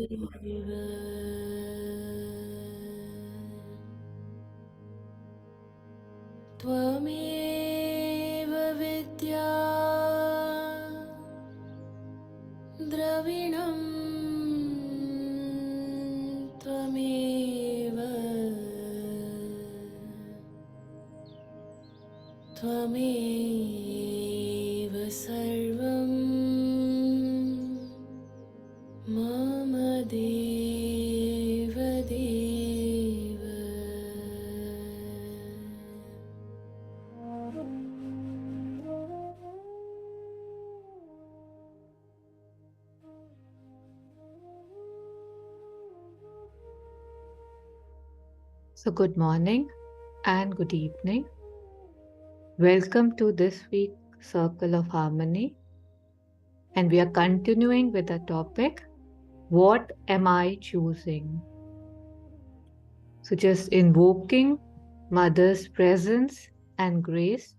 Twameva vidya dravinam Twameva Twameva sarvam mama deva deva. So good morning and good evening. Welcome to this week's Circle of Harmony. And we are continuing with the topic, what am I choosing? So just invoking Mother's presence and grace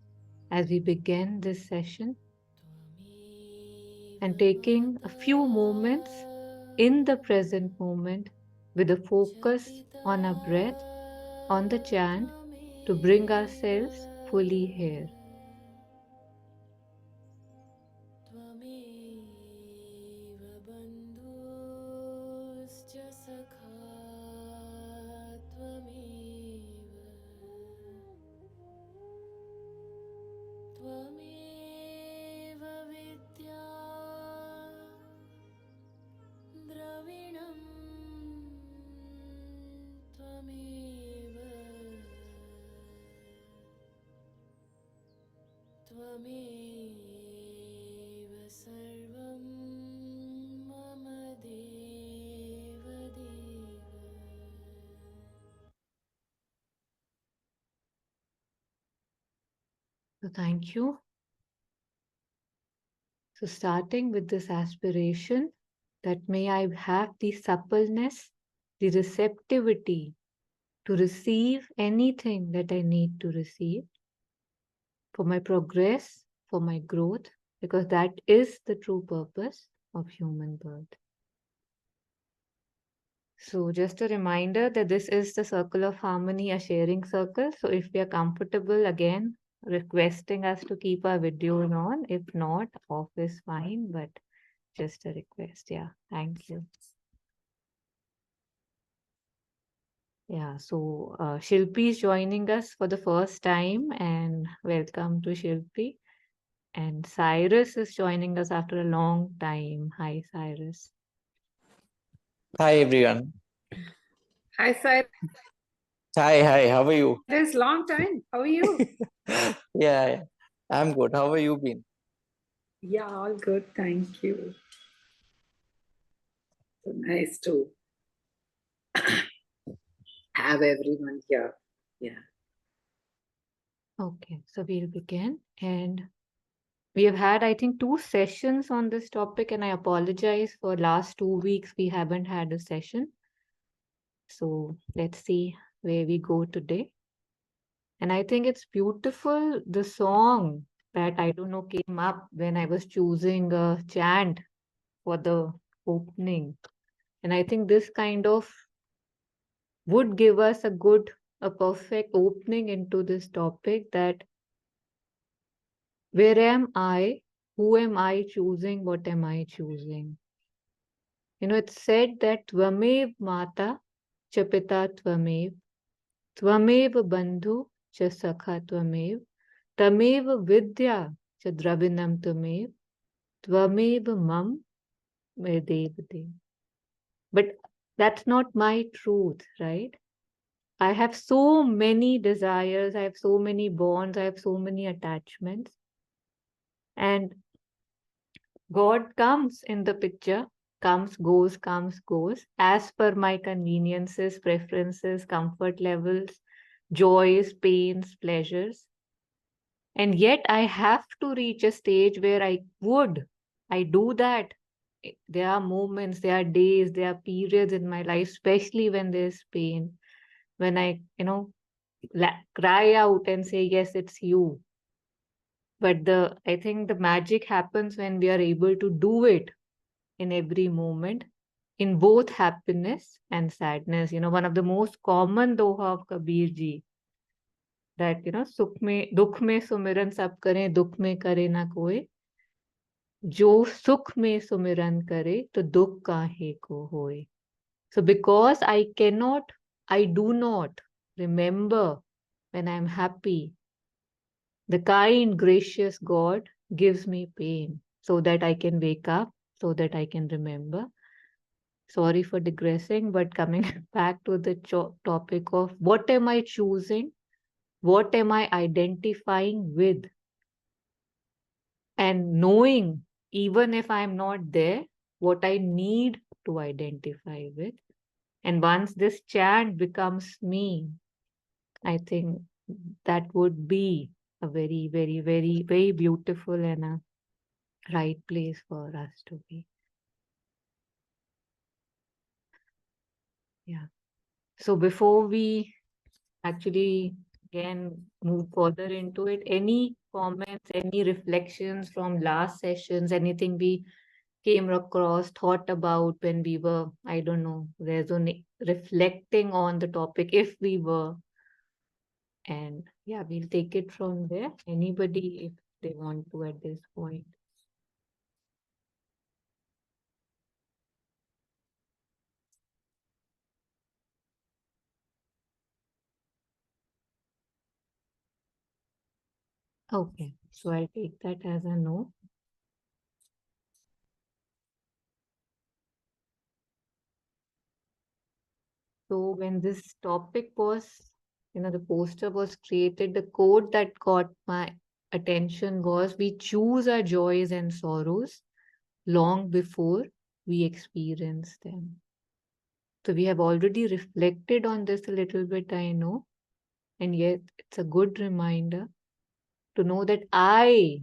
as we begin this session and taking a few moments in the present moment with a focus on our breath, on the chant, to bring ourselves fully here. Twameva bandhuscha sakha Twameva vidya dravinam Twameva Twameva sarvam mama deva deva. So thank you. So starting with this aspiration that may I have the suppleness, the receptivity to receive anything that I need to receive for my progress, for my growth, because that is the true purpose of human birth. So just a reminder that this is the Circle of Harmony, a sharing circle. So if we are comfortable, again, requesting us to keep our videos on. If not, off is fine, but just a request. Yeah, thank you. Yeah, so Shilpi is joining us for the first time, and welcome to Shilpi. And Cyrus is joining us after a long time. Hi, Cyrus. Hi everyone. Hi, Sai. Hi, how are you? This long time. How are you? Yeah, I'm good. How have you been? Yeah, all good. Thank you. So nice to have everyone here. Yeah. Okay, so we'll begin. And we have had, I think, 2 sessions on this topic, and I apologize for last 2 weeks we haven't had a session. So let's see where we go today. And I think it's beautiful, the song that I don't know came up when I was choosing a chant for the opening. And I think this kind of would give us a perfect opening into this topic, that where am I? Who am I choosing? What am I choosing? You know, it's said that Twamev Mata cha Pita Twamev, Twamev Bandhu cha Sakha Twamev, Tamev Vidya cha Dravinam Twamev, Twamev Mam Dev Dev. But that's not my truth, right? I have so many desires, I have so many bonds, I have so many attachments. And God comes in the picture, comes, goes, as per my conveniences, preferences, comfort levels, joys, pains, pleasures. And yet I have to reach a stage where I do that. There are moments, there are days, there are periods in my life, especially when there's pain, when I, cry out and say, yes, it's you. But I think the magic happens when we are able to do it in every moment, in both happiness and sadness. One of the most common doha of Kabir ji, that, sukh mein, dukh mein sumiran sab kare, dukh mein kare na koi. Jo sukh mein sumiran kare, to dukh kahe ko hoy. So because I do not remember when I'm happy, the kind, gracious God gives me pain so that I can wake up, so that I can remember. Sorry for digressing, but coming back to the topic of what am I choosing? What am I identifying with? And knowing, even if I'm not there, what I need to identify with. And once this chant becomes me, I think that would be a very, very, very, very beautiful and a right place for us to be. Yeah. So before we actually again move further into it, any comments, any reflections from last sessions, anything we came across, thought about when we were, I don't know, reflecting on the topic, if we were. And yeah, we'll take it from there. Anybody, if they want to at this point. Okay, so I'll take that as a no. So when this topic was, the poster was created, the quote that caught my attention was, we choose our joys and sorrows long before we experience them. So we have already reflected on this a little bit, I know, and yet it's a good reminder to know that I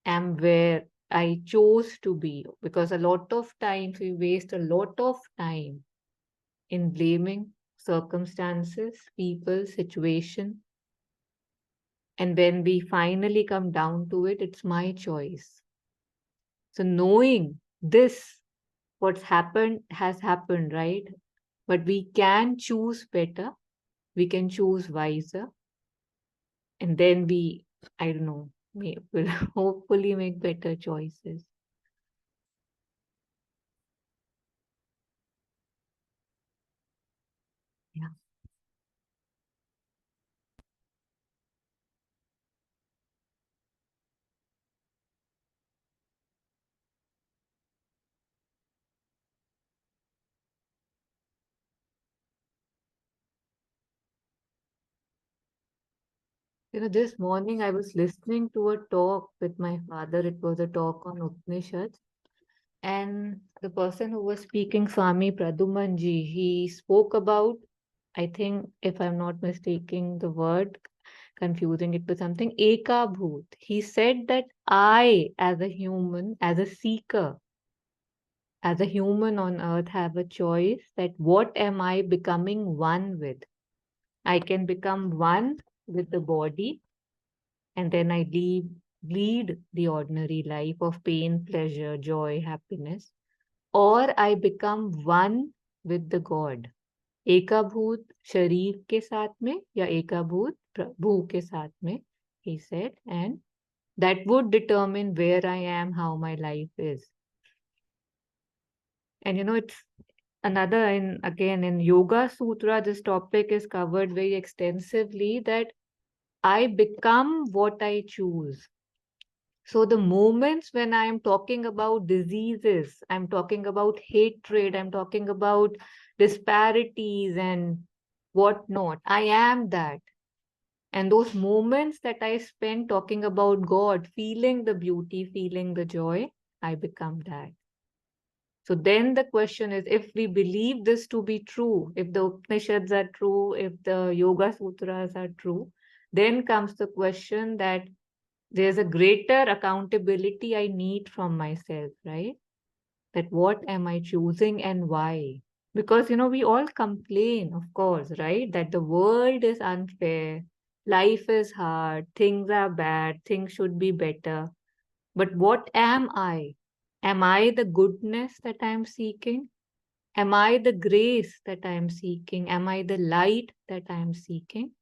am where I chose to be, because a lot of times we waste a lot of time in blaming circumstances, people, situation. And when we finally come down to it, it's my choice. So knowing this, what's happened has happened, right? But we can choose better. We can choose wiser. And then we, I don't know, will hopefully make better choices. Yeah. This morning I was listening to a talk with my father. It was a talk on Upanishads. And the person who was speaking, Swami Pradumanji, he spoke about, I think, if I'm not mistaking the word, confusing it with something, Eka Bhut. He said that I, as a human, as a seeker, as a human on earth, have a choice that what am I becoming one with? I can become one with the body, and then I lead the ordinary life of pain, pleasure, joy, happiness, or I become one with the God. एकभूत शरीर के साथ में या एकभूत प्रभु के साथ में, he said, and that would determine where I am, how my life is. And it's another, again in Yoga Sutra, this topic is covered very extensively, that I become what I choose. So the moments when I am talking about diseases, I'm talking about hatred, I'm talking about disparities and whatnot, I am that. And those moments that I spend talking about God, feeling the beauty, feeling the joy, I become that. So then the question is, if we believe this to be true, if the Upanishads are true, if the Yoga Sutras are true, then comes the question that there's a greater accountability I need from myself, right? That what am I choosing and why? Because, we all complain, of course, right? That the world is unfair, life is hard, things are bad, things should be better. But what am I? Am I the goodness that I'm seeking? Am I the grace that I am seeking? Am I the light that I am seeking?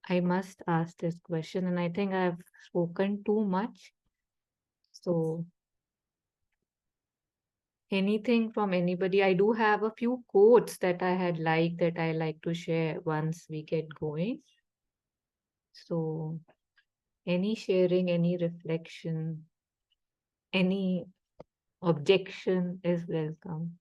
I must ask this question, and I think I've spoken too much. So anything from anybody? I do have a few quotes that I had liked that I like to share once we get going. So any sharing, any reflection, any objection is welcome.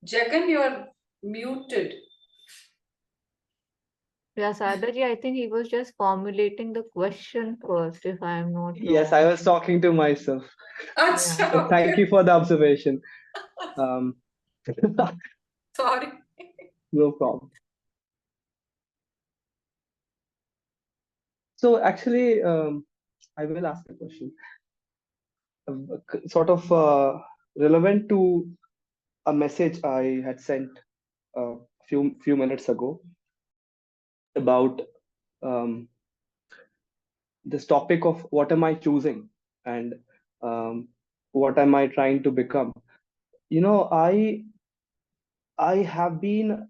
Jagan, you're muted. Yeah, Sadarji, I think he was just formulating the question first, if I am not Yes, wrong. I was talking to myself. Acha, But thank you for the observation. Um, Sorry. no problem. So actually, I will ask a question, sort of relevant to a message I had sent a few minutes ago about um, this topic of what am I choosing and what am I trying to become. You know, I have been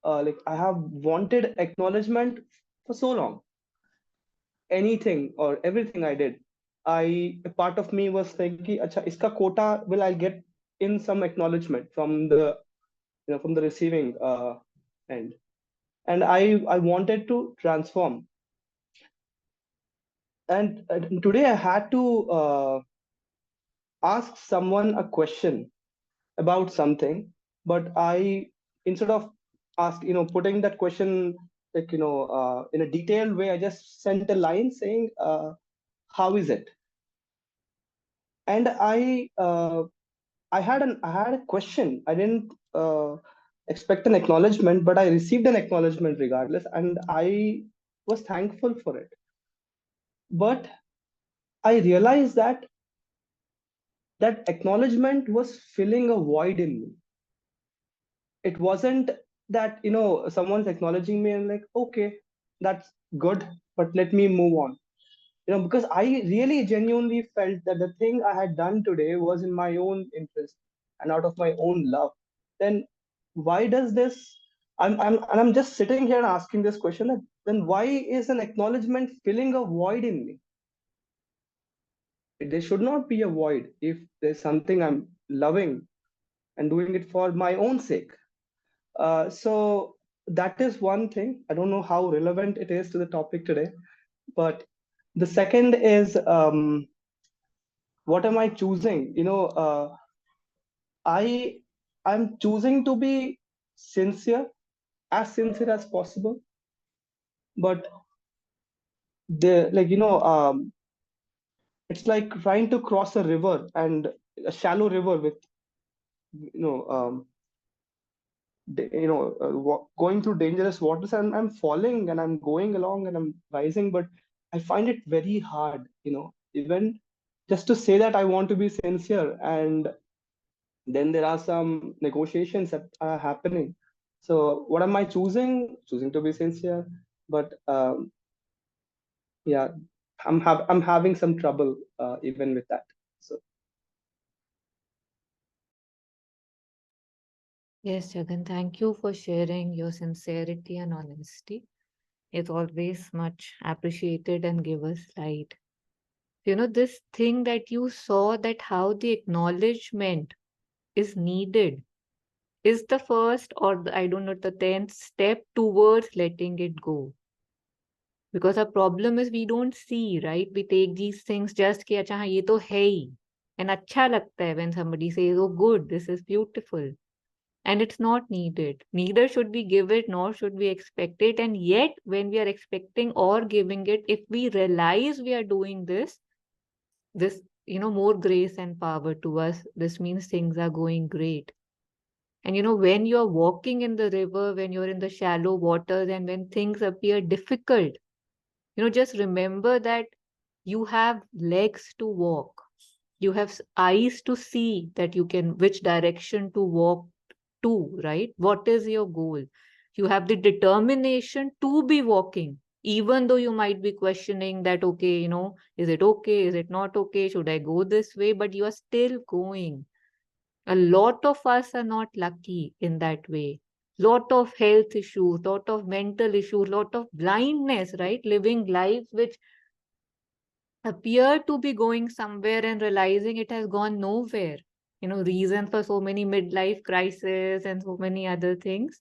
like I have wanted acknowledgement for so long. Anything or everything I did, a part of me was thinking, "Acha, iska quota will I get in some acknowledgement from the from the receiving end," and I wanted to transform. And today I had to ask someone a question about something, but I, instead of putting that question like in a detailed way, I just sent a line saying, "How is it?" And I had a question. I didn't expect an acknowledgement, but I received an acknowledgement regardless, and I was thankful for it. But I realized that that acknowledgement was filling a void in me. It wasn't that someone's acknowledging me and like, okay, that's good, but let me move on. Because I really genuinely felt that the thing I had done today was in my own interest and out of my own love. Then why does this? I'm just sitting here and asking this question. Then why is an acknowledgement filling a void in me? There should not be a void if there's something I'm loving and doing it for my own sake. So that is one thing. I don't know how relevant it is to the topic today, but the second is, what am I choosing? I'm choosing to be sincere, as sincere as possible. But it's like trying to cross a river, and a shallow river with you know um, going through dangerous waters, and I'm falling and I'm going along and I'm rising, but I find it very hard, even just to say that I want to be sincere, and then there are some negotiations that are happening. So what am I choosing to be sincere, but yeah, I'm having some trouble even with that. So Yes, Jagan, thank you for sharing your sincerity and honesty. It's always much appreciated and give us light. This thing that you saw, that how the acknowledgement is needed, is the first, or I don't know, the 10th step towards letting it go. Because our problem is we don't see, right? We take these things just कि अच्छा हाँ ये तो है ही, and अच्छा लगता है when somebody says, oh good, this is beautiful, and it's not needed. Neither should we give it, nor should we expect it. And yet when we are expecting or giving it, if we realize we are doing this more grace and power to us, this means things are going great. And when you're walking in the river, when you're in the shallow waters, and when things appear difficult, just remember that you have legs to walk. You have eyes to see that you can, which direction to walk to, right? What is your goal? You have the determination to be walking. Even though you might be questioning that, okay, you know, is it okay? Is it not okay? Should I go this way? But you are still going. A lot of us are not lucky in that way. Lot of health issues, lot of mental issues, lot of blindness, right? Living lives which appear to be going somewhere and realizing it has gone nowhere. You know, reason for so many midlife crises and so many other things.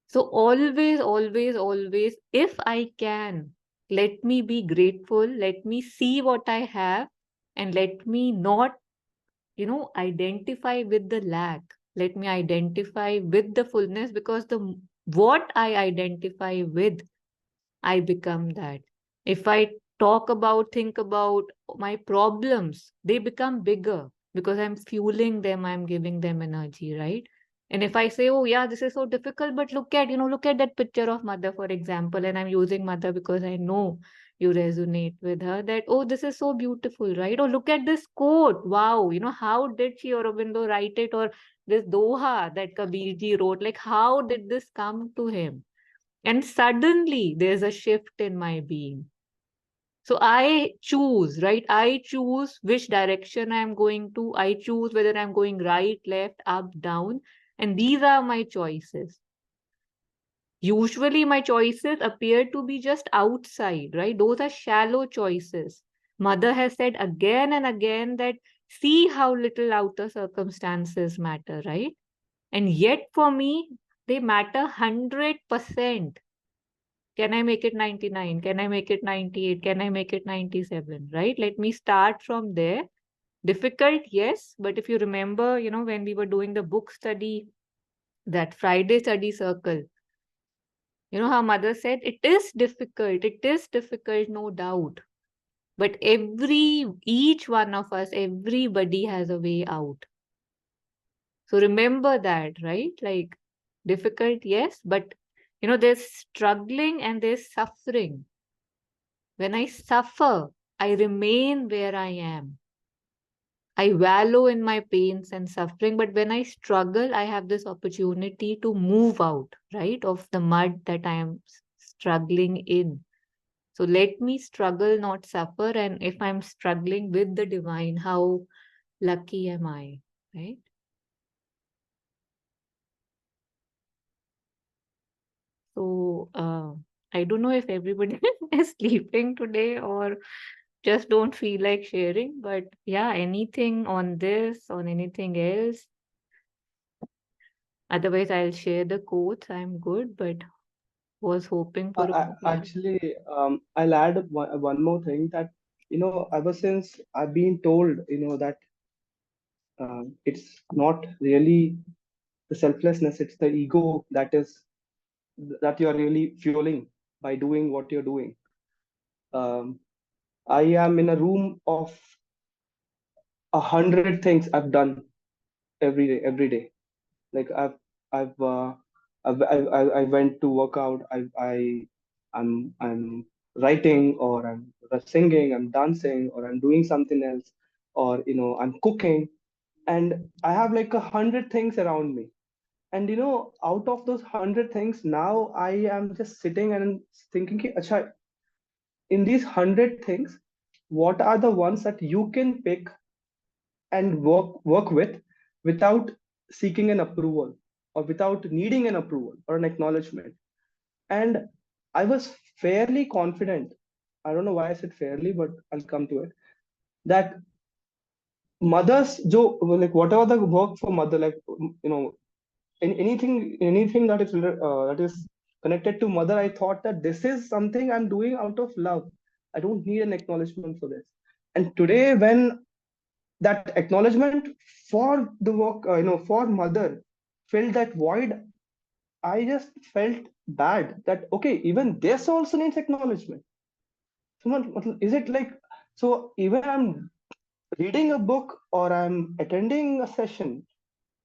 So always, always, always, if I can, let me be grateful, let me see what I have, and let me not, you know, identify with the lack. Let me identify with the fullness, because what I identify with, I become that. If I think about my problems, they become bigger because I'm fueling them, I'm giving them energy, right? And if I say, oh yeah, this is so difficult, but look at that picture of mother, for example, and I'm using mother because I know you resonate with her, that, oh, this is so beautiful, right? Or look at this quote. Wow, how did Sri Aurobindo write it? Or this Doha that Kabirji wrote, like, how did this come to him? And suddenly there's a shift in my being. So I choose, right? I choose which direction I'm going to. I choose whether I'm going right, left, up, down. And these are my choices. Usually my choices appear to be just outside, right? Those are shallow choices. Mother has said again and again that see how little outer circumstances matter, right? And yet for me, they matter 100%. Can I make it 99? Can I make it 98? Can I make it 97? Right? Let me start from there. Difficult, yes. But if you remember, when we were doing the book study, that Friday study circle, how mother said, it is difficult, no doubt. But each one of us, everybody has a way out. So remember that, right? Like, difficult, yes, but there's struggling and there's suffering. When I suffer, I remain where I am. I wallow in my pains and suffering, but when I struggle, I have this opportunity to move out, right, of the mud that I am struggling in. So let me struggle, not suffer. And if I'm struggling with the divine, how lucky am I, right? So I don't know if everybody is sleeping today or just don't feel like sharing. But yeah, anything on this, on anything else? Otherwise, I'll share the quotes. I'm good, but was hoping for Actually, I'll add one more thing that, ever since I've been told, that it's not really the selflessness, it's the ego that you're really fueling by doing what you're doing. I am in a room of 100 things I've done every day. Like I've I went to work out. I'm writing, or I'm singing, I'm dancing, or I'm doing something else, or I'm cooking, and I have like 100 things around me. And out of those 100 things, now I am just sitting and thinking, "Ki, Acha, in these 100 things, what are the ones that you can pick and work with without seeking an approval, or without needing an approval or an acknowledgement?" And I was fairly confident, I don't know why I said fairly, but I'll come to it, that mothers like whatever the work for mother, like anything that is connected to mother, I thought that this is something I'm doing out of love. I don't need an acknowledgement for this. And today, when that acknowledgement for the work, for mother, filled that void, I just felt bad that, okay, even this also needs acknowledgement. So is it like, so even I'm reading a book or I'm attending a session,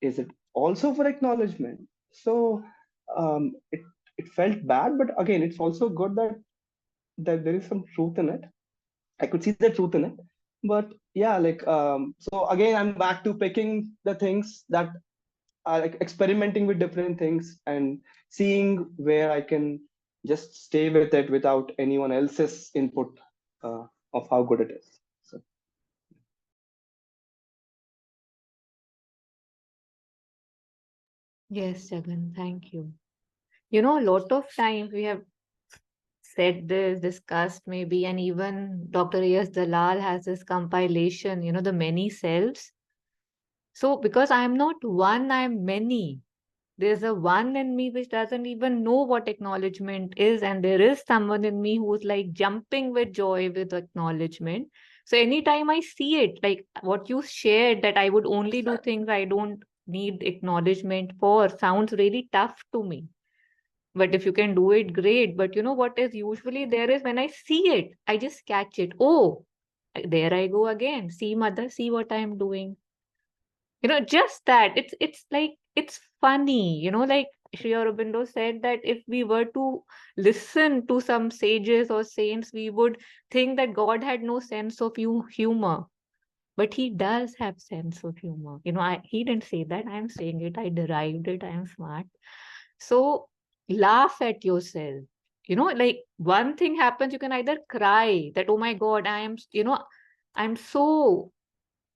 is it also for acknowledgement? So it felt bad, but again, it's also good that there is some truth in it. I could see the truth in it. But yeah, like so again, I'm back to picking the things that are like experimenting with different things and seeing where I can just stay with it without anyone else's input of how good it is. So Yes, Jagan, thank you. You know, a lot of times we have said this, discussed maybe, and even Dr. A.S. Dalal has this compilation, you know, the many selves. So, because I'm not one, I'm many. There's a one in me which doesn't even know what acknowledgement is, and there is someone in me who's like jumping with joy with acknowledgement. So, anytime I see it, like what you shared, that I would only do things I don't need acknowledgement for, sounds really tough to me. But if you can do it, great. But you know what is usually there is when I see it, I just catch it. Oh, there I go again. See, mother, see what I'm doing. You know, just that. It's like it's funny, you know, like Sri Aurobindo said that if we were to listen to some sages or saints, we would think that God had no sense of humor. But he does have sense of humor. You know, he didn't say that. I'm saying it. I derived it. I'm smart. So laugh at yourself. You know, like one thing happens, you can either cry that, oh my God, I'm so,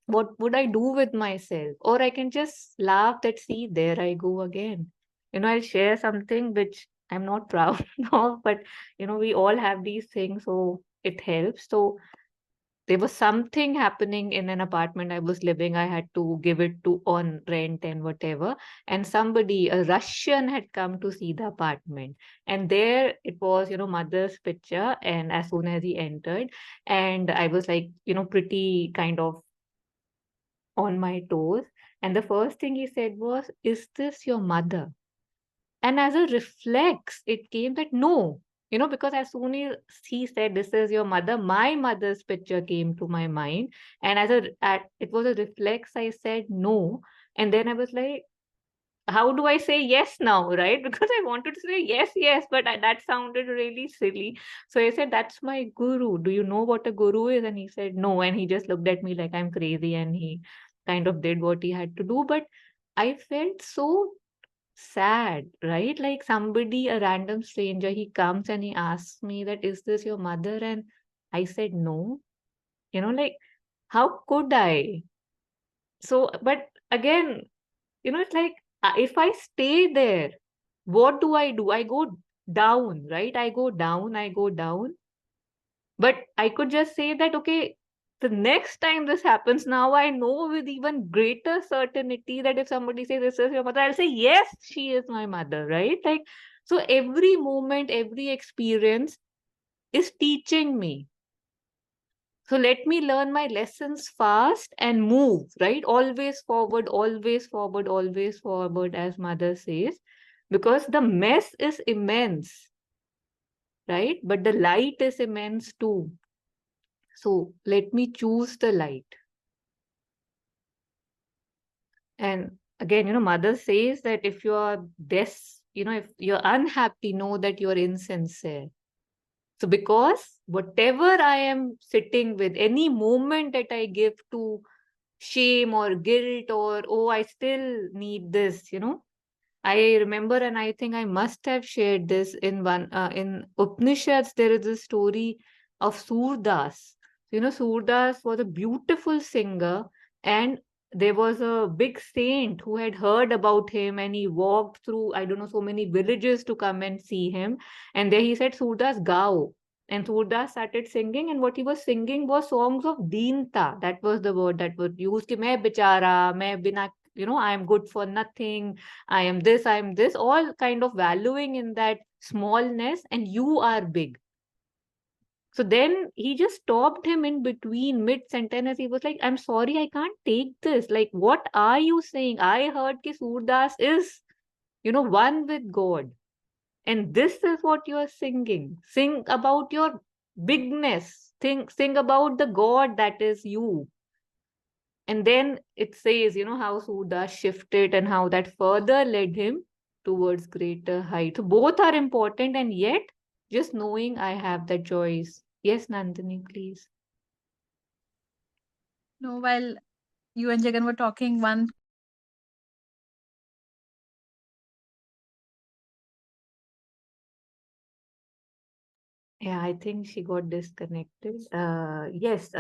what would I do with myself? Or I can just laugh that, see, there I go again. You know, I'll share something which I'm not proud of, but you know, we all have these things, so it helps. So there was something happening in an apartment I was living. I had to give it to on rent and whatever. And somebody, a Russian, had come to see the apartment. And there it was, you know, mother's picture. And as soon as he entered, and I was like, you know, pretty kind of on my toes. And the first thing he said was, "Is this your mother?" And as a reflex, it came that no, you know, because as soon as he said, "This is your mother," my mother's picture came to my mind. And it was a reflex, I said no. And then I was like, how do I say yes now, right? Because I wanted to say yes, yes, but that sounded really silly. So I said, "That's my guru. Do you know what a guru is?" And he said, "No." And he just looked at me like I'm crazy, and he kind of did what he had to do. But I felt so sad, right? Like somebody, a random stranger, he comes and he asks me that, "Is this your mother?" And I said, "No." You know, like, how could I? So, but again, you know, it's like if I stay there, what do? I go down, right? I go down, I go down. But I could just say that, okay, the next time this happens, now I know with even greater certainty that if somebody says, "This is your mother," I'll say, "Yes, she is my mother," right? Like, so every moment, every experience is teaching me. So let me learn my lessons fast and move, right? Always forward, always forward, always forward, as mother says, because the mess is immense, right? But the light is immense too. So let me choose the light. And again, you know, mother says that if you're if you're unhappy, know that you're insincere. So because whatever I am sitting with, any moment that I give to shame or guilt or, oh, I still need this, you know, I remember, and I think I must have shared this in Upanishads. There is a story of Surdas. You know, Surdas was a beautiful singer, and there was a big saint who had heard about him, and he walked through, I don't know, so many villages to come and see him. And there he said, "Surdas, gao." And Surdas started singing, and what he was singing was songs of deenta. That was the word that was used. Ki main bichara, main bina, you know, I am good for nothing, I am this, all kind of valuing in that smallness, and you are big. So then he just stopped him in between mid sentence. He was like, "I'm sorry, I can't take this. Like, what are you saying? I heard ki Surdas is, you know, one with God. And this is what you are singing. Sing about your bigness. Sing about the God that is you." And then it says, you know, how Suda shifted and how that further led him towards greater height. So both are important, and yet just knowing I have that choice. Yes, Nandini, please. No, while you and Jagan were talking, one Yeah, I think she got disconnected. Yes,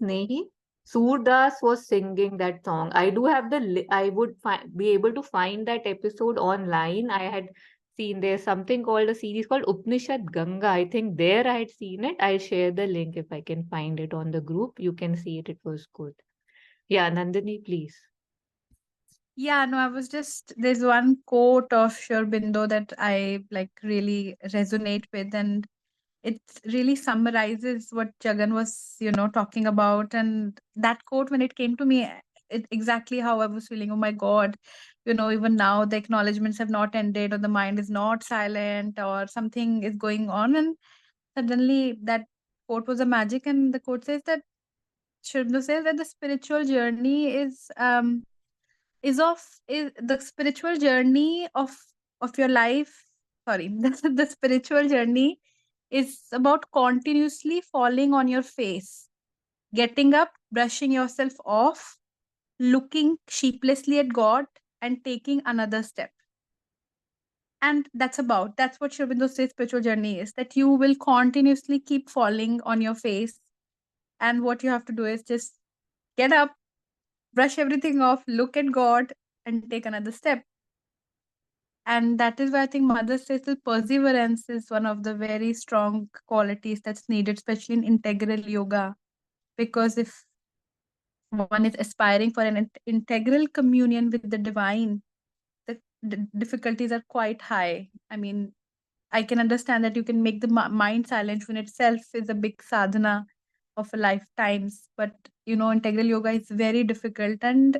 Nehi. Surdas was singing that song. I do have I would be able to find that episode online. I had seen there's something called a series called Upanishad Ganga. I think there I had seen it. I'll share the link if I can find it on the group. You can see it. It was good. Yeah, Nandini, please. Yeah, no, I was just there's one quote of Sri Aurobindo that I like really resonate with, and it really summarizes what Jagan was, talking about. And that quote, when it came to me, it exactly how I was feeling. Oh my God, even now the acknowledgements have not ended, or the mind is not silent, or something is going on, and suddenly that quote was a magic. And the quote says that Sri Aurobindo says that the spiritual journey is the spiritual journey of your life. Sorry, the spiritual journey is about continuously falling on your face, getting up, brushing yourself off, looking sheepishly at God, and taking another step. And that's what Sri Aurobindo says spiritual journey is, that you will continuously keep falling on your face. And what you have to do is just get up, brush everything off, look at God, and take another step. And that is why I think Mother says that perseverance is one of the very strong qualities that's needed, especially in integral yoga. Because if one is aspiring for an integral communion with the divine, the difficulties are quite high. I mean, I can understand that you can make the mind silent, when itself is a big sadhana of a lifetimes. But integral yoga is very difficult, and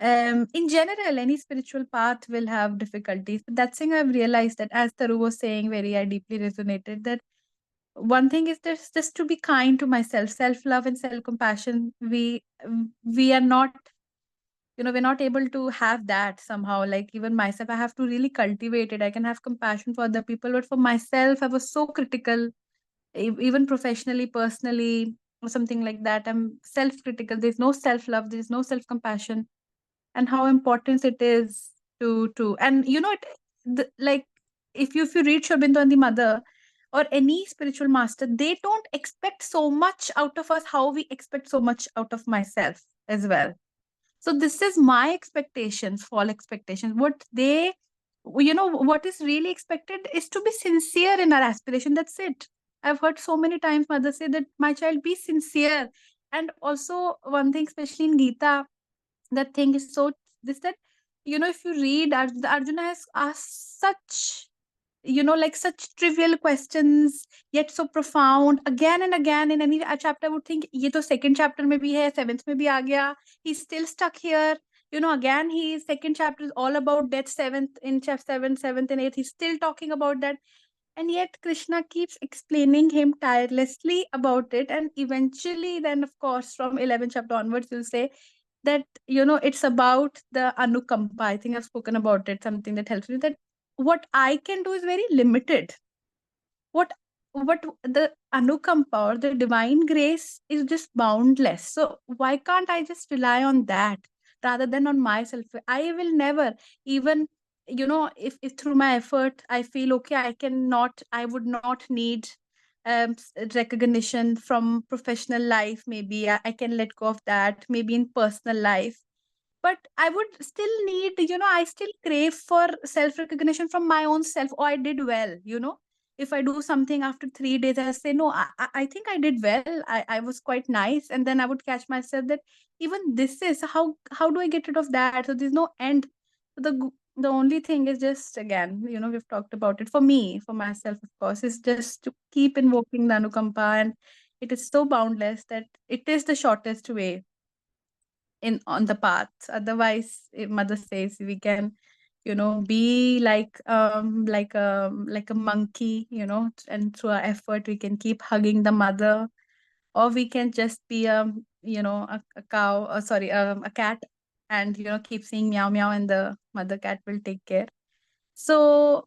in general, any spiritual path will have difficulties. But that's thing I've realized, that as Taru was saying, I deeply resonated, that one thing is just to be kind to myself, self-love and self-compassion. We are not, we're not able to have that somehow. Like, even myself, I have to really cultivate it. I can have compassion for other people, but for myself, I was so critical, even professionally, personally, or something like that. I'm self-critical. There's no self-love, there's no self-compassion. And how important it is to and like, if you read Sri Aurobindo and the Mother, or any spiritual master, they don't expect so much out of us how we expect so much out of myself as well. So this is my expectations, fall expectations. What is really expected is to be sincere in our aspiration. That's it. I've heard so many times Mother say that, my child, be sincere. And also one thing, especially in Gita, that thing is so this that if you read, Arjuna has asked such, like, such trivial questions, yet so profound, again and again. In any chapter, I would think ye to second chapter mein bhi hai, seventh mein bhi aa gaya, he's still stuck here. Again, his second chapter is all about death. Seventh and eighth, he's still talking about that. And yet Krishna keeps explaining him tirelessly about it. And eventually, then, of course, from 11th chapter onwards, you'll say that it's about the anukampa. I think I've spoken about it, something that helps me, that what I can do is very limited. What the anukampa, or the divine grace, is just boundless. So why can't I just rely on that rather than on myself? I will never, even if through my effort I feel okay, I would not need recognition from professional life. Maybe I can let go of that, maybe in personal life. But I would still need, I still crave for self recognition from my own self. Oh, I did well. If I do something after 3 days, I say, no, I think I did well. I was quite nice. And then I would catch myself that even this is how do I get rid of that? So there's no end. The only thing is just, again, we've talked about it. For me, for myself, of course, is just to keep invoking the Anukampa. And it is so boundless that it is the shortest way on the path. Otherwise, Mother says, we can be like a monkey, and through our effort we can keep hugging the mother. Or we can just be a cow, or sorry, a cat, and keep saying meow meow, and the mother cat will take care. So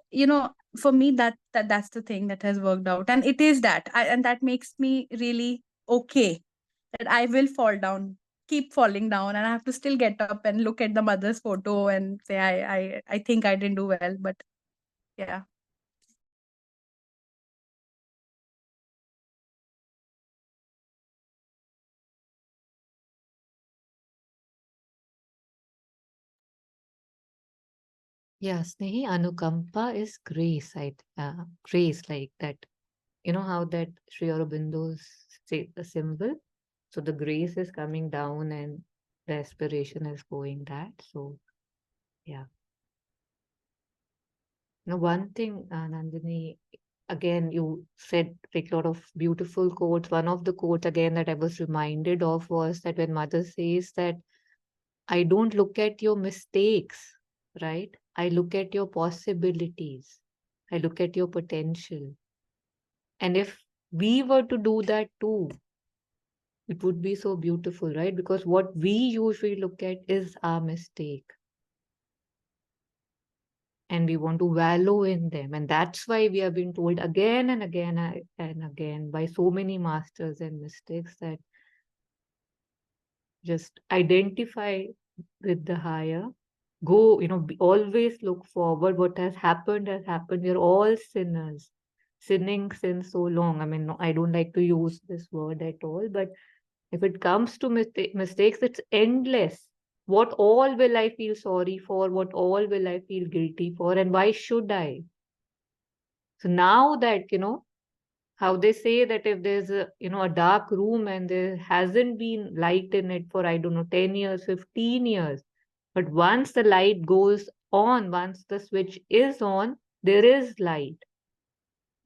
for me, that's the thing that has worked out, and it is and that makes me really okay, that I will fall down, keep falling down, and I have to still get up and look at the mother's photo and say, I think I didn't do well, but yeah. Yeah, Snehi, Anukampa is grace, grace like that. You know how that Sri Aurobindo's say the symbol? So the grace is coming down and the aspiration is going that. So yeah. Now one thing, Nandini, again you said like a lot of beautiful quotes. One of the quotes again that I was reminded of was that when mother says that I don't look at your mistakes, right? I look at your possibilities. I look at your potential. And if we were to do that too, it would be so beautiful, right? Because what we usually look at is our mistake. And we want to wallow in them. And that's why we have been told again and again and again by so many masters and mystics that just identify with the higher, go, always look forward. What has happened has happened. We're all sinners, sinning since so long. I mean, no, I don't like to use this word at all, but if it comes to mistakes, it's endless. What all will I feel sorry for? What all will I feel guilty for? And why should I? So now that, how they say that if there's a dark room and there hasn't been light in it for, I don't know, 10 years, 15 years, but once the light goes on, once the switch is on, there is light.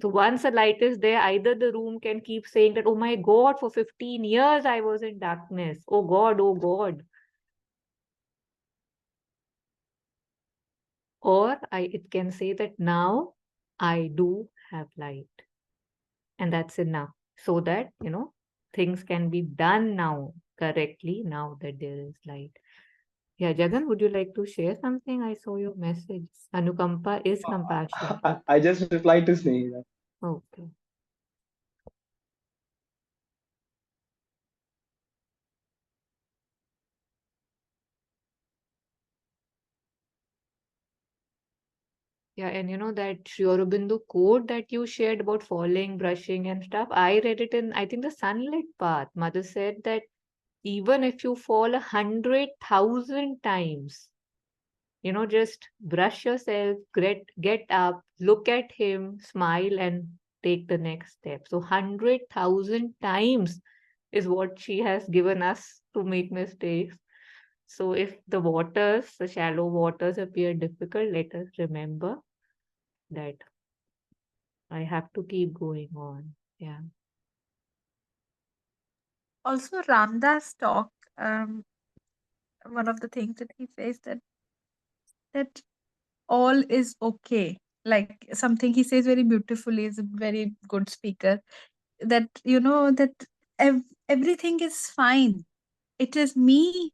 So once the light is there, either the room can keep saying that, oh my God, for 15 years I was in darkness. Oh God, oh God. Or it can say that now I do have light. And that's enough. So that, things can be done now correctly, now that there is light. Yeah, Jagan, would you like to share something? I saw your message. Anukampa is compassion. I just replied to Sneha. Okay. Yeah, and that Sri Aurobindo quote that you shared about falling, brushing, and stuff, I read it in, I think, the Sunlit Path. Mother said that even if you fall 100,000 times, just brush yourself, get up, look at him, smile, and take the next step. So 100,000 times is what she has given us to make mistakes. So if the shallow waters appear difficult, let us remember that I have to keep going on. Yeah. Also, Ramdas talk, one of the things that he says that all is okay. Like something he says very beautifully, is a very good speaker. That that everything is fine. It is me.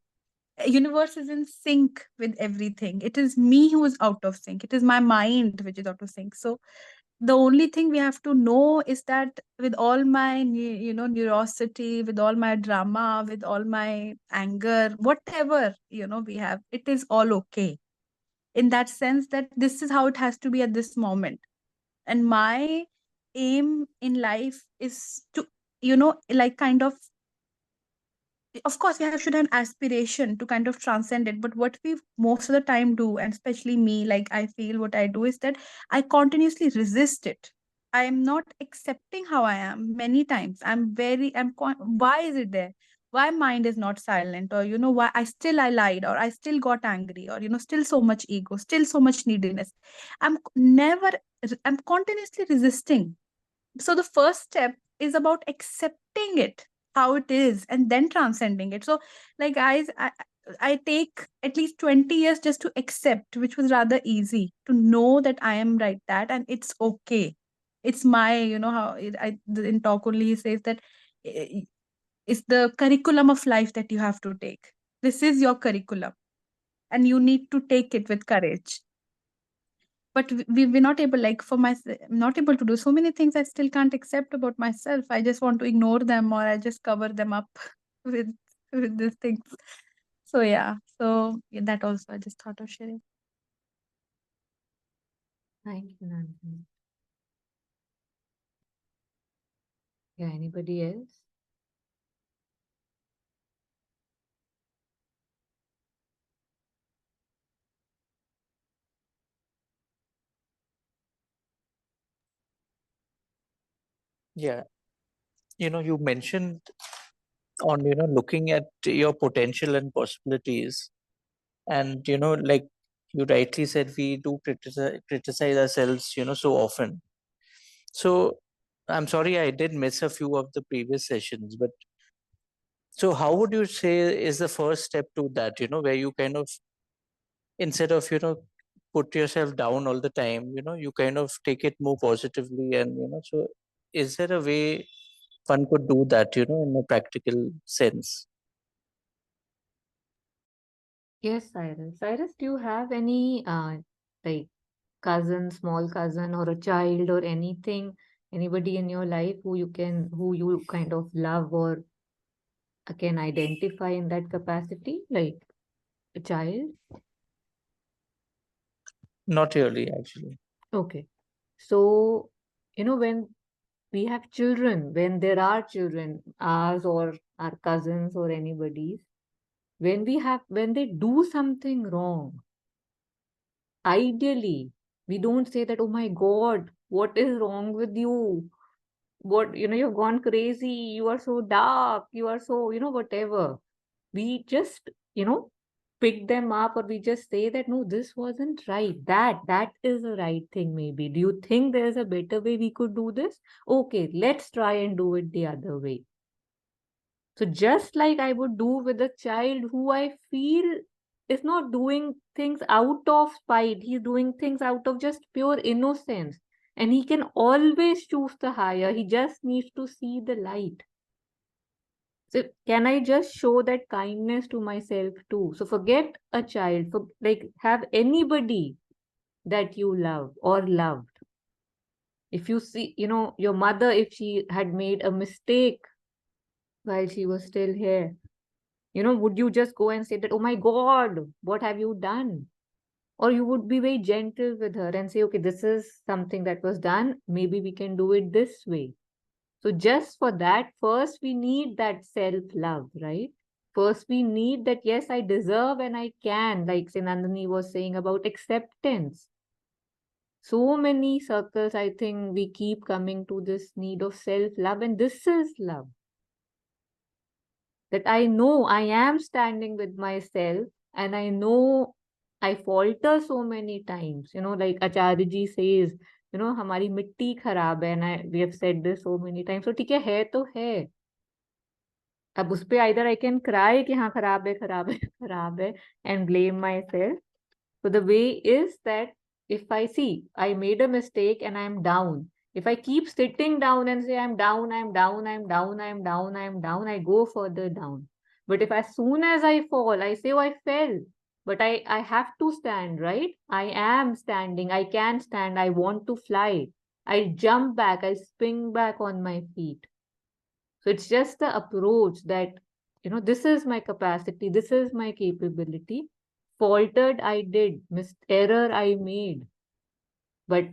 Universe is in sync with everything. It is me who is out of sync. It is my mind which is out of sync. So the only thing we have to know is that with all my neurosity, with all my drama, with all my anger, whatever we have, it is all okay, in that sense that this is how it has to be at this moment. And my aim in life is to like kind of course we should have an aspiration to kind of transcend it, but what we most of the time do, and especially me, like I feel what I do is that I continuously resist it. I am not accepting how I am. Many times why is it there? Why mind is not silent? Or why I lied, or I still got angry, or still so much ego, still so much neediness. I'm continuously resisting. So the first step is about accepting it how it is and then transcending it. So like guys, I take at least 20 years just to accept, which was rather easy, to know that I am like that and it's okay. It's my how in talk only he says that eh, it's the curriculum of life that you have to take. This is your curriculum and you need to take it with courage. But we're not able, like for I'm not able to do so many things. I still can't accept about myself. I just want to ignore them, or I just cover them up with these things. So yeah, that also I just thought of sharing. Thank you, Nandini. Yeah, anybody else? Yeah. You mentioned on, looking at your potential and possibilities. And, like you rightly said, we do criticize ourselves, so often. So I'm sorry I did miss a few of the previous sessions, but so how would you say is the first step to that, where you kind of, instead of, put yourself down all the time, you kind of take it more positively, and, so is there a way one could do that, in a practical sense? Yes, Cyrus. Cyrus, do you have any like cousin, small cousin, or a child, or anything, anybody in your life who you kind of love or can identify in that capacity, like a child? Not really, actually. Okay. So, when we have children, when there are children, ours or our cousins or anybody's, when they do something wrong, ideally, we don't say that, oh my God, what is wrong with you? What, you've gone crazy, you are so dark, you are so, whatever. We just, pick them up, or we just say that, no, this wasn't right. That is the right thing, maybe. Do you think there's a better way we could do this? Okay, let's try and do it the other way. So just like I would do with a child who I feel is not doing things out of spite, he's doing things out of just pure innocence. And he can always choose the higher. He just needs to see the light. So can I just show that kindness to myself too? So forget a child, like have anybody that you love or loved. If you see, your mother, if she had made a mistake while she was still here, would you just go and say that, oh my God, what have you done? Or you would be very gentle with her and say, okay, this is something that was done. Maybe we can do it this way. So just for that, first we need that self-love, right? First we need that, yes, I deserve and I can, like Sinandani was saying about acceptance. So many circles, I think we keep coming to this need of self-love, and this is love. That I know I am standing with myself, and I know I falter so many times. Like Acharya ji says, हमारी मिट्टी खराब है, and we have said this so many times. So ठीक है तो है. अब उस पे either I can cry कि हाँ खराब है खराब है खराब है and blame myself. So the way is that if I see I made a mistake and I'm down, if I keep sitting down and say I'm down, I'm down, I'm down, I'm down, I'm down, I go further down. But if as soon as I fall, I say, oh, I fell, but I have to stand, right? I am standing, I can stand, I want to fly. I jump back, I spring back on my feet. So it's just the approach that, this is my capacity, this is my capability. Faltered I did, error I made. But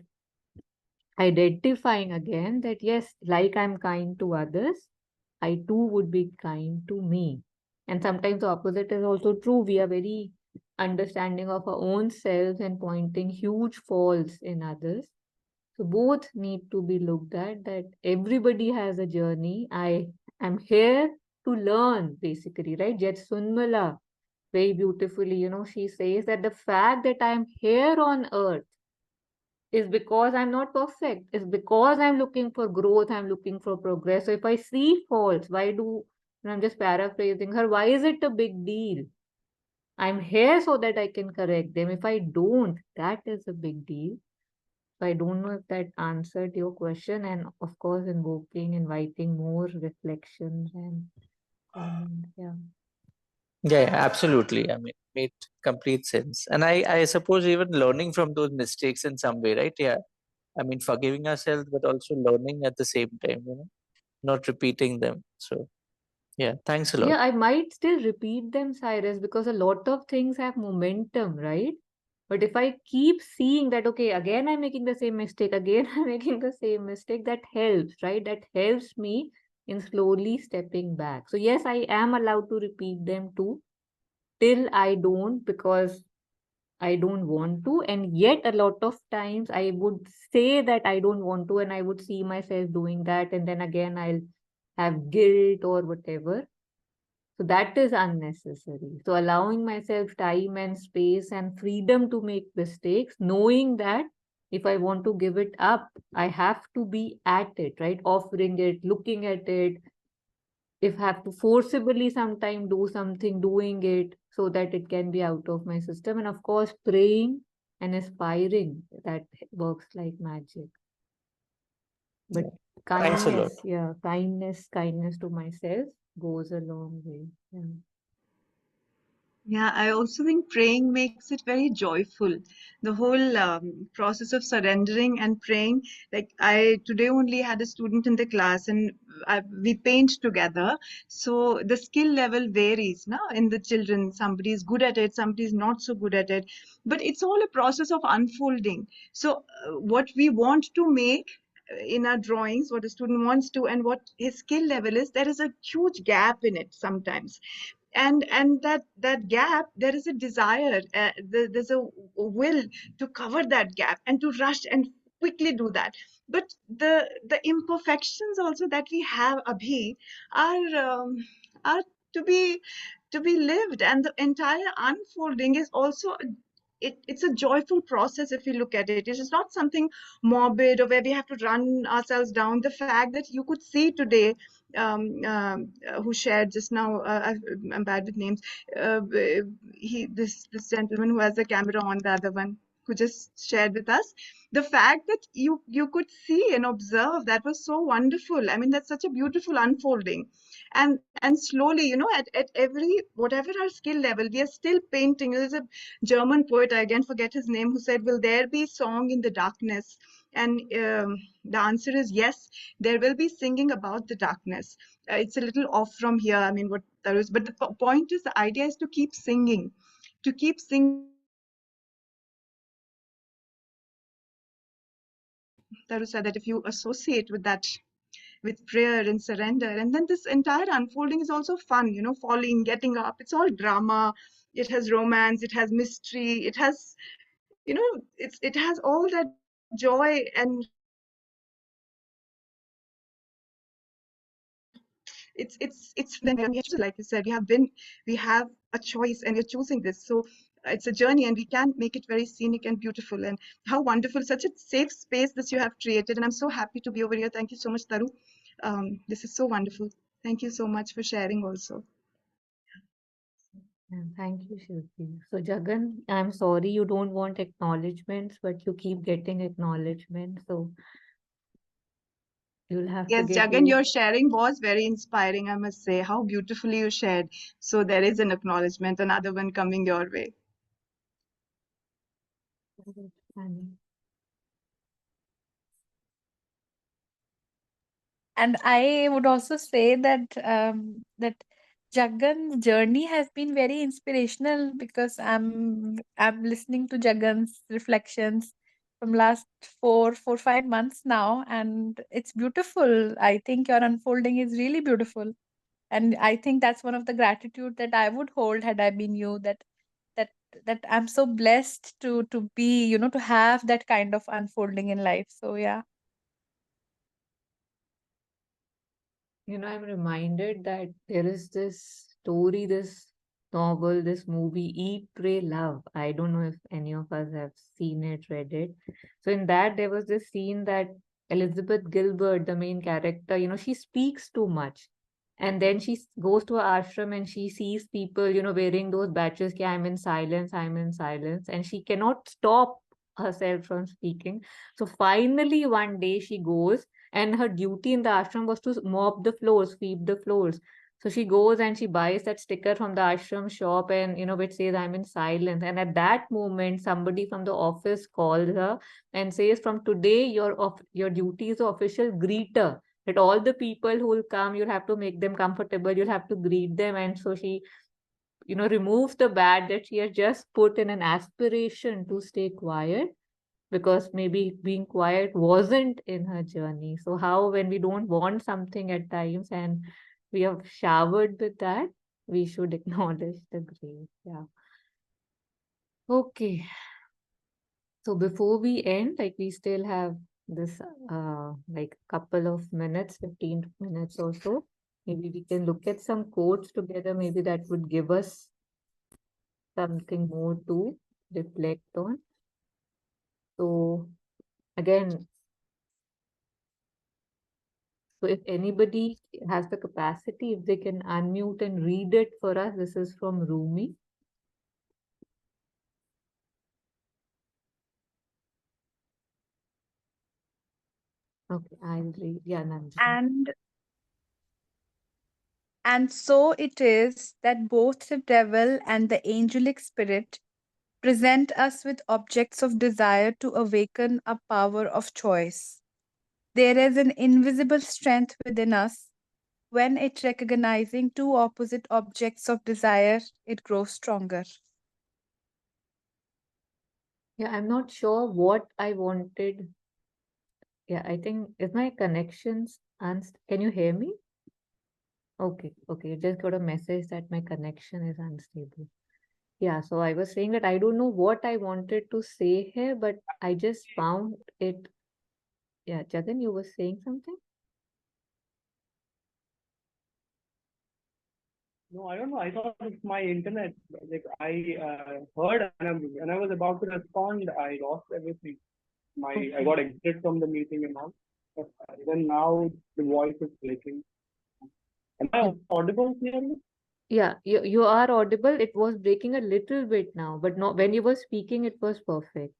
identifying again that, yes, like I'm kind to others, I too would be kind to me. And sometimes the opposite is also true. We are very understanding of our own selves and pointing huge faults in others. So both need to be looked at, that everybody has a journey. I am here to learn, basically, right? Jet Sunmala, very beautifully, she says that the fact that I'm here on earth is because I'm not perfect. It's because I'm looking for growth, I'm looking for progress. So if I see faults, I'm just paraphrasing her, why is it a big deal? I'm here so that I can correct them. If I don't, that is a big deal. So I don't know if that answered your question, and of course, inviting more reflections and comments. Yeah. Yeah, absolutely. I mean, made complete sense. And I suppose even learning from those mistakes in some way, right? Yeah. I mean, forgiving ourselves, but also learning at the same time, not repeating them. So, yeah, thanks a lot. Yeah, I might still repeat them, Cyrus, because a lot of things have momentum, right? But if I keep seeing that, okay, again I'm making the same mistake, again I'm making the same mistake, that helps, right? That helps me in slowly stepping back. So yes, I am allowed to repeat them too, till I don't, because I don't want to, and yet a lot of times I would say that I don't want to, and I would see myself doing that, and then again I'll have guilt or whatever. So that is unnecessary. So allowing myself time and space and freedom to make mistakes, knowing that if I want to give it up, I have to be at it, right? Offering it, looking at it. If I have to forcibly sometime do something, doing it so that it can be out of my system. And of course, praying and aspiring, that works like magic. But Thanks a lot. kindness to myself goes a long way. Yeah. Yeah, I also think praying makes it very joyful. The whole process of surrendering and praying. Like I today only had a student in the class, and we paint together. So the skill level varies now in the children. Somebody is good at it, somebody is not so good at it. But it's all a process of unfolding. So what we want to make in our drawings, what a student wants to, and what his skill level is, there is a huge gap in it sometimes, and that gap, there is a desire, there's a will to cover that gap and to rush and quickly do that. But the imperfections also that we have, Abhi, are to be lived, and the entire unfolding is also it's a joyful process. If you look at it, it is not something morbid or where we have to run ourselves down. The fact that you could see today, who shared just now, I'm bad with names, this gentleman who has the camera on, the other one who just shared with us, the fact that you could see and observe, that was so wonderful. I mean, that's such a beautiful unfolding. And slowly, at every, whatever our skill level, we are still painting. There's a German poet, I again forget his name, who said, will there be song in the darkness? And the answer is yes, there will be singing about the darkness. It's a little off from here, I mean, what there is, but the point is, the idea is to keep singing, to keep singing. Taru said that if you associate with that, with prayer and surrender, and then this entire unfolding is also fun, falling, getting up, it's all drama, it has romance, it has mystery, it has, it has all that joy. And it's then we have chosen, like you said, we have a choice, and we're choosing this. So it's a journey, and we can make it very scenic and beautiful. And how wonderful, such a safe space that you have created, and I'm so happy to be over here. Thank you so much, Taru. This is so wonderful. Thank you so much for sharing also. Yeah, thank you, Shilpi. So, Jagan, I'm sorry you don't want acknowledgements, but you keep getting acknowledgements. So, you'll have to Yes, get Jagan, you. your sharing was very inspiring, I must say. How beautifully you shared. So there is an acknowledgement, another one coming your way. And I would also say that that Jagan's journey has been very inspirational, because I'm listening to Jagan's reflections from last 5 months now, and it's beautiful. I think your unfolding is really beautiful, and I think that's one of the gratitude that I would hold had I been you, that that I'm so blessed to be, to have that kind of unfolding in life. So yeah. I'm reminded that there is this story, this novel, this movie, Eat, Pray, Love. I don't know if any of us have seen it, read it. So in that, there was this scene that Elizabeth Gilbert, the main character, she speaks too much. And then she goes to her ashram and she sees people, wearing those badges, ki, I'm in silence, I'm in silence. And she cannot stop herself from speaking. So finally, one day she goes, and her duty in the ashram was to mop the floors, sweep the floors. So she goes and she buys that sticker from the ashram shop, and which says I'm in silence. And at that moment, somebody from the office calls her and says, from today your duty is the official greeter, that all the people who will come, you'll have to make them comfortable, you'll have to greet them. And so she removes the badge that she has just put in an aspiration to stay quiet, because maybe being quiet wasn't in her journey. So how, when we don't want something at times and we have showered with that, we should acknowledge the grace. Yeah. Okay. So before we end, like we still have this like couple of minutes, 15 minutes or so. Maybe we can look at some quotes together. Maybe that would give us something more to reflect on. So again, so if anybody has the capacity, if they can unmute and read it for us, this is from Rumi. Okay, I'll read. Yeah, Nandini. And so it is that both the devil and the angelic spirit present us with objects of desire to awaken a power of choice. There is an invisible strength within us. When it recognizing two opposite objects of desire, it grows stronger. Yeah, I'm not sure what I wanted. Yeah, I think is my connections can you hear me? Okay, okay. Just got a message that my connection is unstable. Yeah, so I was saying that I don't know what I wanted to say here, but I just found it. Yeah, Jagan, you were saying something? No, I don't know. I thought it's my internet. Like I heard and I was about to respond. I lost everything. I got exited from the meeting and all. But even now the voice is breaking. Am I audible clearly? Yeah, you are audible. It was breaking a little bit now, but not when you were speaking, it was perfect.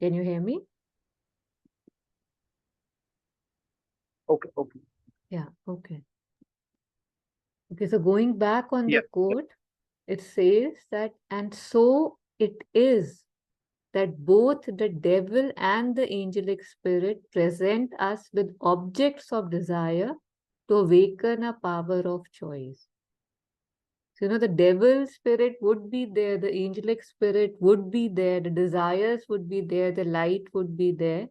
Can you hear me? Okay, okay. Yeah, okay. Okay, so going back on the quote, it says that, and so it is that both the devil and the angelic spirit present us with objects of desire to awaken a power of choice. So, the devil spirit would be there, the angelic spirit would be there, the desires would be there, the light would be there.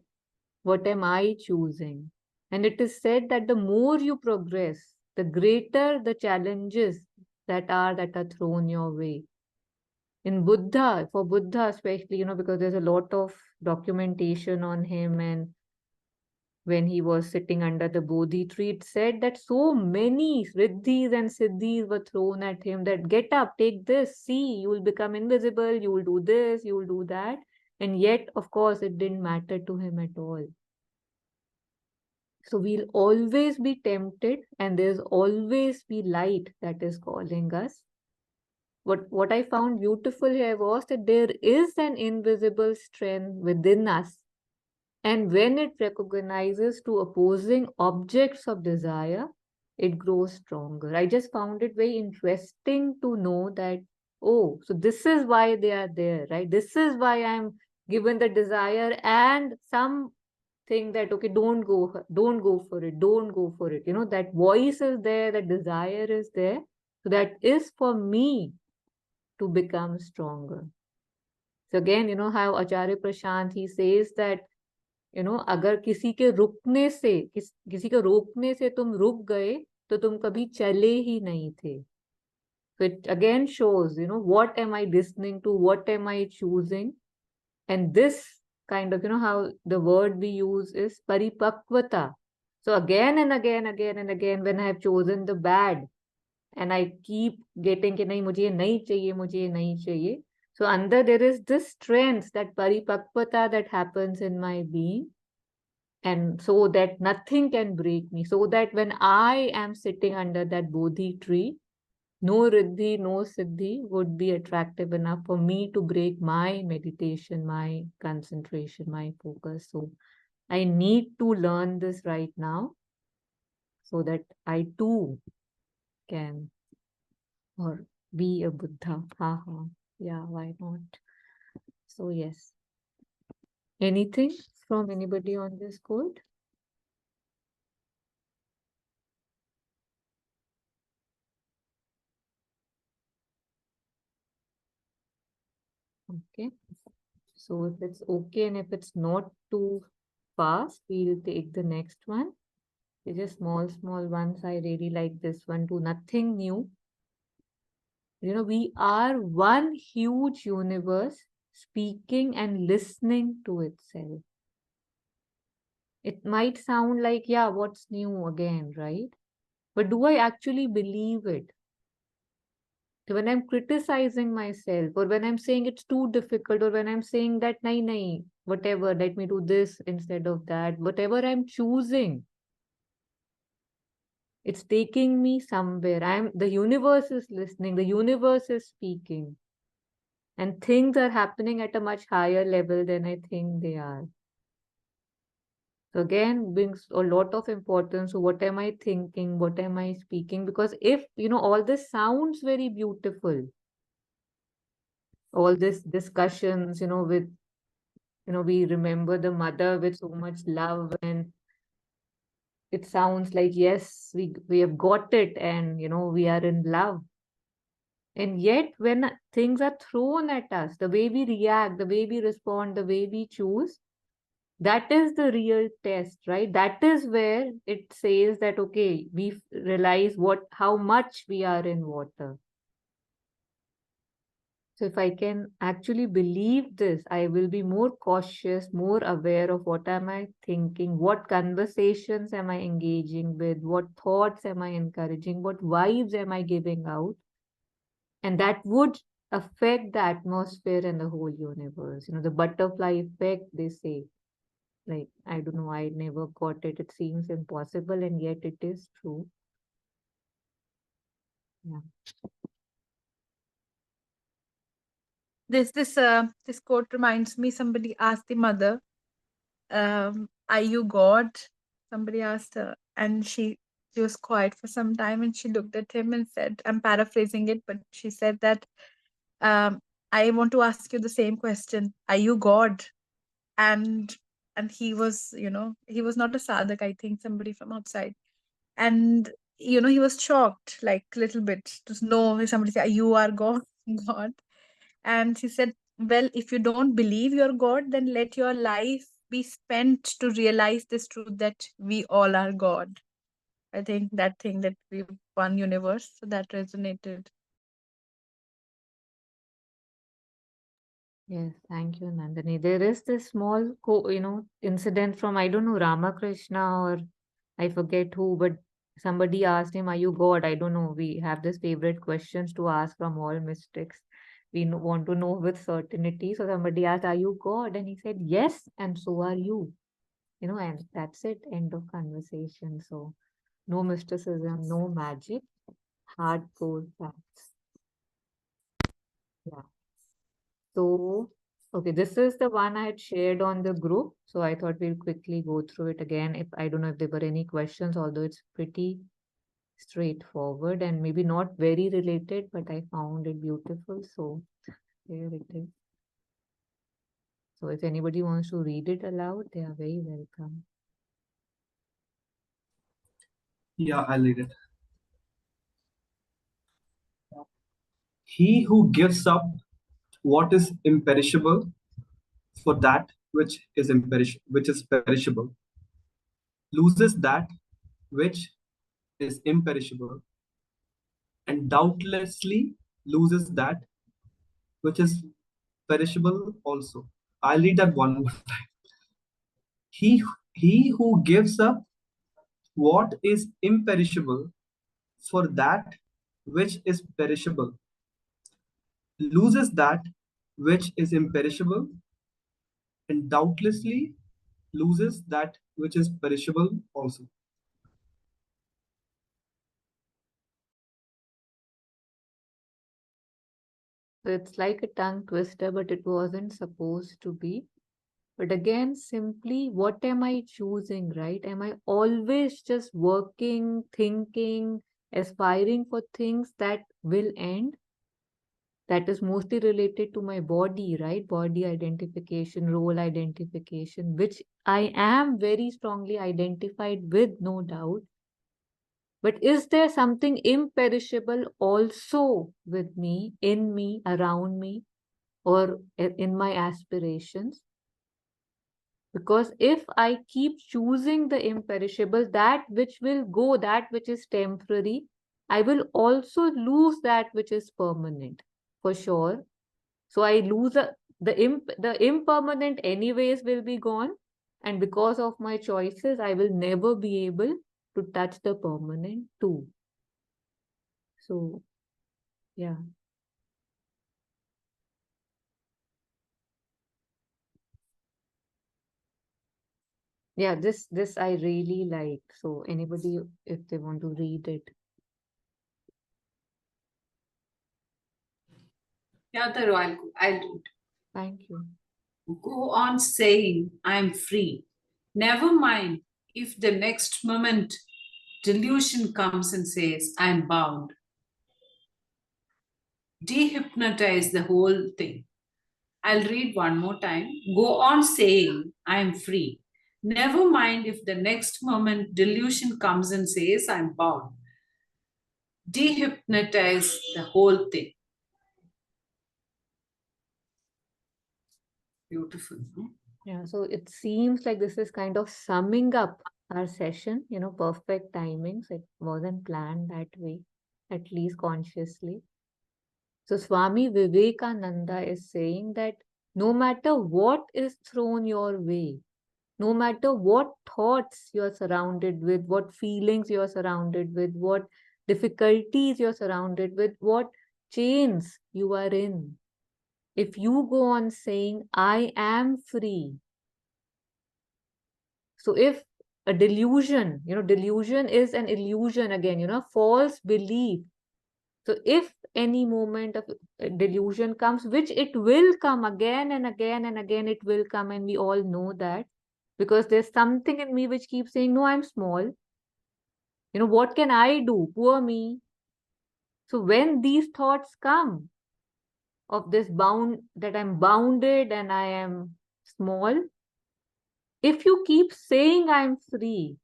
What am I choosing? And it is said that the more you progress, the greater the challenges that are thrown your way. In Buddha, for Buddha especially, because there's a lot of documentation on him, and when he was sitting under the Bodhi tree, it said that so many riddhis and siddhis were thrown at him that get up, take this, see, you will become invisible, you will do this, you will do that. And yet, of course, it didn't matter to him at all. So we'll always be tempted, and there's always be light that is calling us. What I found beautiful here was that there is an invisible strength within us. And when it recognizes two opposing objects of desire, it grows stronger. I just found it very interesting to know that, oh, so this is why they are there, right? This is why I'm given the desire and some think that, okay, don't go for it, don't go for it. That voice is there, that desire is there. So that is for me to become stronger. So again, how Acharya Prashant, he says that, अगर किसी के रुकने से किसी के रोकने से तुम रुक गए तो तुम कभी चले ही नहीं थे. So it again shows, what am I listening to, what am I choosing? And this kind of, how the word we use is paripakvata. So again and again, when I have chosen the bad and I keep getting कि नहीं मुझे ये नहीं चाहिए, मुझे ये नहीं चाहिए. So under there is this strength, that paripakvata that happens in my being. And so that nothing can break me. So that when I am sitting under that Bodhi tree, no riddhi, no siddhi would be attractive enough for me to break my meditation, my concentration, my focus. So I need to learn this right now so that I too can or be a Buddha. Haha. Yeah, why not? So yes. Anything from anybody on this code? Okay. So if it's okay and if it's not too fast, we'll take the next one. It's just small ones. I really like this one too. Nothing new. We are one huge universe speaking and listening to itself. It might sound like, yeah, what's new again, right? But do I actually believe it? When I'm criticizing myself, or when I'm saying it's too difficult, or when I'm saying that, nahi, whatever, let me do this instead of that, whatever I'm choosing, it's taking me somewhere. The universe is listening, the universe is speaking, and things are happening at a much higher level than I think they are. So again, brings a lot of importance. So what am I thinking? What am I speaking? Because if, all this sounds very beautiful, all this discussions, with, we remember the mother with so much love, and it sounds like, yes, we have got it, and, we are in love. And yet, when things are thrown at us, the way we react, the way we respond, the way we choose, that is the real test, right? That is where it says that, okay, we realize how much we are in water. So if I can actually believe this, I will be more cautious, more aware of what am I thinking, what conversations am I engaging with, what thoughts am I encouraging, what vibes am I giving out. And that would affect the atmosphere and the whole universe. The butterfly effect, they say. Like, I don't know, I never got it. It seems impossible, and yet it is true. Yeah. This quote reminds me, somebody asked the mother, are you God? Somebody asked her, and she was quiet for some time, and she looked at him and said, I'm paraphrasing it, but she said that, I want to ask you the same question. Are you God? And he was, he was not a sadhak, I think somebody from outside. And, he was shocked, like little bit, to know somebody say, you are God, God. And he said, well, if you don't believe you're God, then let your life be spent to realize this truth that we all are God. I think that thing that we one universe, so that resonated. Yes, thank you, Nandini. There is this small, incident from, I don't know, Ramakrishna, or I forget who, but somebody asked him, are you God? I don't know. We have this favorite questions to ask from all mystics. We want to know with certainty. So somebody asked, are you God? And he said, yes, and so are you. And that's it. End of conversation. So no mysticism, no magic, hardcore facts. Yeah. So, okay, this is the one I had shared on the group. So I thought we'll quickly go through it again. If I don't know if there were any questions, although it's pretty straightforward and maybe not very related, but I found it beautiful. So here it is. So if anybody wants to read it aloud, they are very welcome. Yeah, I'll read it. He who gives up what is imperishable for that which is perishable loses that which is imperishable, and doubtlessly loses that which is perishable also. I'll read that one more time. He who gives up what is imperishable for that which is perishable loses that which is imperishable, and doubtlessly loses that which is perishable also. So it's like a tongue twister, but it wasn't supposed to be. But again, simply, what am I choosing, right? Am I always just working, thinking, aspiring for things that will end? That is mostly related to my body, right? Body identification, role identification, which I am very strongly identified with, no doubt. But is there something imperishable also with me, in me, around me, or in my aspirations? Because if I keep choosing the imperishable, that which will go, that which is temporary, I will also lose that which is permanent, for sure. So I lose the impermanent anyways will be gone. And because of my choices, I will never be able to touch the permanent too. So, yeah. Yeah, this I really like. So anybody, if they want to read it. Yeah, Taru, I'll do it. Thank you. Go on saying, I'm free. Never mind if the next moment delusion comes and says, I'm bound. Dehypnotize the whole thing. I'll read one more time. Go on saying, I'm free. Never mind if the next moment delusion comes and says, I'm bound. Dehypnotize the whole thing. Beautiful. No? Yeah, so it seems like this is kind of summing up our session, perfect timings. It wasn't planned that way, at least consciously. So Swami Vivekananda is saying that no matter what is thrown your way, no matter what thoughts you're surrounded with, what feelings you're surrounded with, what difficulties you're surrounded with, what chains you are in, if you go on saying, I am free. So if a delusion, delusion is an illusion again, false belief. So if any moment of delusion comes, which it will come again and again and again, it will come, and we all know that, because there's something in me which keeps saying, no, I'm small. What can I do? Poor me. So when these thoughts come of this that I'm bounded and I am small, if you keep saying I'm free,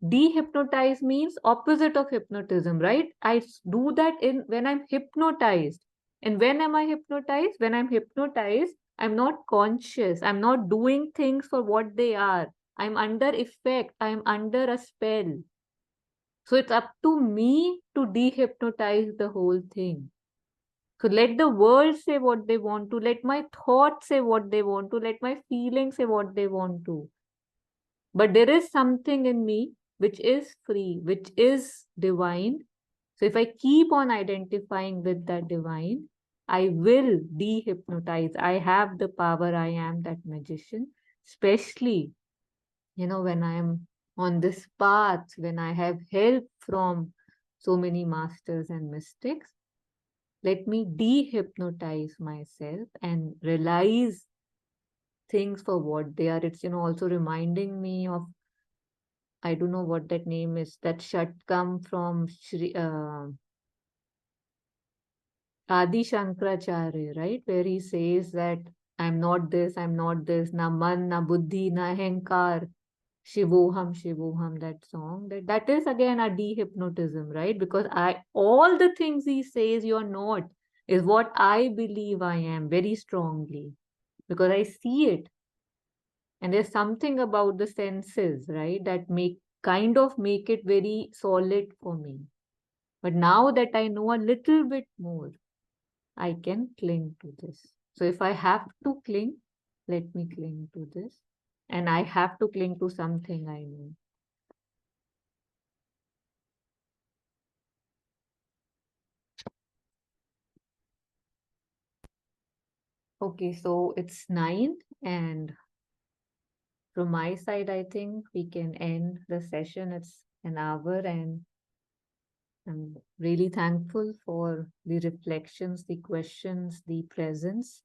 dehypnotize means opposite of hypnotism, right? I do that when I'm hypnotized. And when am I hypnotized? When I'm hypnotized, I'm not conscious. I'm not doing things for what they are. I'm under effect. I'm under a spell. So it's up to me to dehypnotize the whole thing. So let the world say what they want to. Let my thoughts say what they want to. Let my feelings say what they want to. But there is something in me which is free, which is divine. So if I keep on identifying with that divine, I will dehypnotize. I have the power. I am that magician. Especially, when I am on this path, when I have help from so many masters and mystics, let me dehypnotize myself and realize things for what they are. It's, also reminding me of, I don't know what that name is, that Shatkam from Adi Shankaracharya, right? Where he says that I'm not this, na man, na buddhi, na ahankar, Shivoham, that song. That is again a dehypnotism, right? Because all the things he says you're not is what I believe I am very strongly, because I see it. And there's something about the senses, right, that kind of make it very solid for me. But now that I know a little bit more, I can cling to this. So if I have to cling, let me cling to this. And I have to cling to something I know. Okay, so it's 9, and from my side, I think we can end the session. It's an hour, and I'm really thankful for the reflections, the questions, the presence,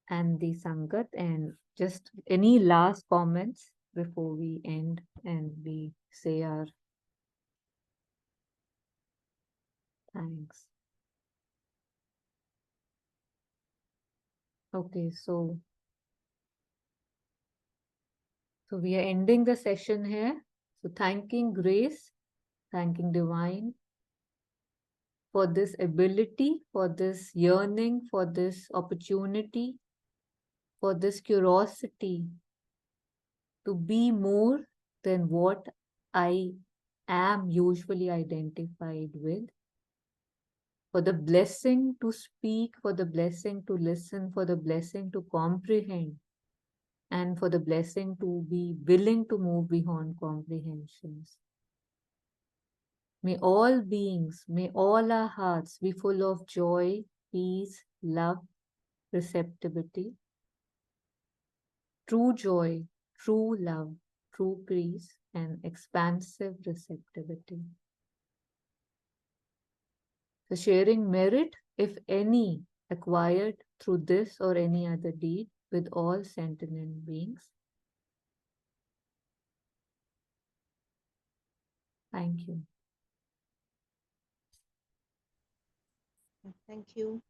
and the Sangat. And just any last comments before we end and we say our thanks. Okay, so we are ending the session here. So thanking Grace, thanking Divine for this ability, for this yearning, for this opportunity, for this curiosity to be more than what I am usually identified with. for the blessing to speak, for the blessing to listen, for the blessing to comprehend, and for the blessing to be willing to move beyond comprehensions. May all beings, may all our hearts be full of joy, peace, love, receptivity, true joy, true love, true peace, and expansive receptivity. The sharing merit, if any, acquired through this or any other deed with all sentient beings. Thank you. Thank you.